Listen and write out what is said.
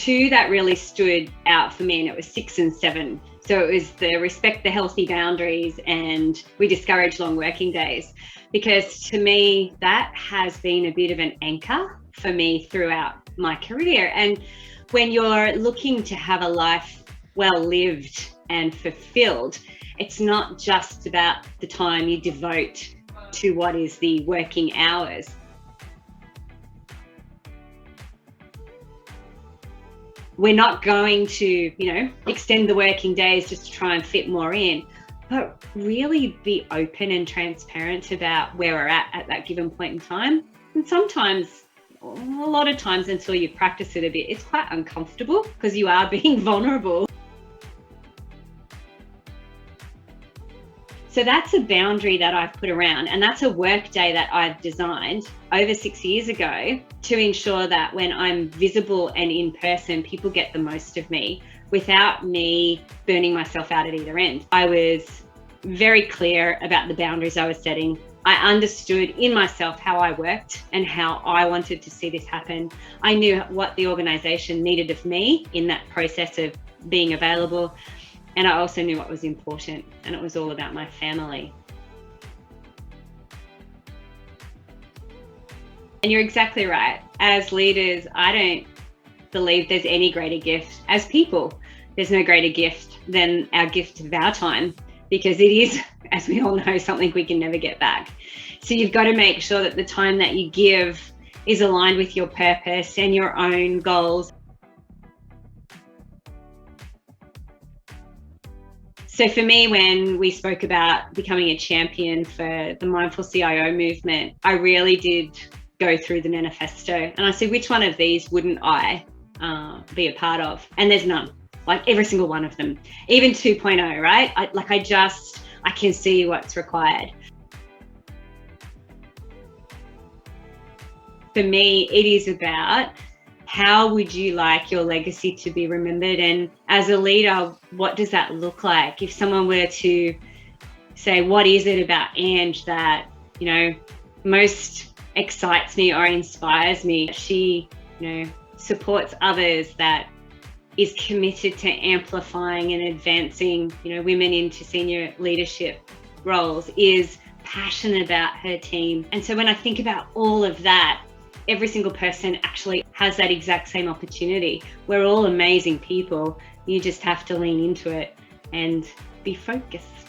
two that really stood out for me, and it was 6 and 7. So it was the respect the healthy boundaries and we discourage long working days, because to me, that has been a bit of an anchor for me throughout my career. And when you're looking to have a life well lived and fulfilled, it's not just about the time you devote to what is the working hours. We're not going to, extend the working days just to try and fit more in, but really be open and transparent about where we're at that given point in time. And sometimes, a lot of times until you practice it a bit, it's quite uncomfortable because you are being vulnerable. So that's a boundary that I've put around, and that's a work day that I've designed over 6 years ago to ensure that when I'm visible and in person, people get the most of me without me burning myself out at either end. I was very clear about the boundaries I was setting. I understood in myself how I worked and how I wanted to see this happen. I knew what the organisation needed of me in that process of being available. And I also knew what was important, and it was all about my family. And you're exactly right. As leaders, I don't believe there's any greater gift. As people, there's no greater gift than our gift of our time, because it is, as we all know, something we can never get back. So you've got to make sure that the time that you give is aligned with your purpose and your own goals. So for me, when we spoke about becoming a champion for the Mindful CIO movement, I really did go through the manifesto and I said, which one of these wouldn't I be a part of? And there's none, like every single one of them, even 2.0, right? I can see what's required. For me, it is about how would you like your legacy to be remembered? And as a leader, what does that look like? If someone were to say, what is it about Ange that, most excites me or inspires me? She, supports others, that is committed to amplifying and advancing, women into senior leadership roles, is passionate about her team. And so when I think about all of that, every single person actually has that exact same opportunity. We're all amazing people. You just have to lean into it and be focused.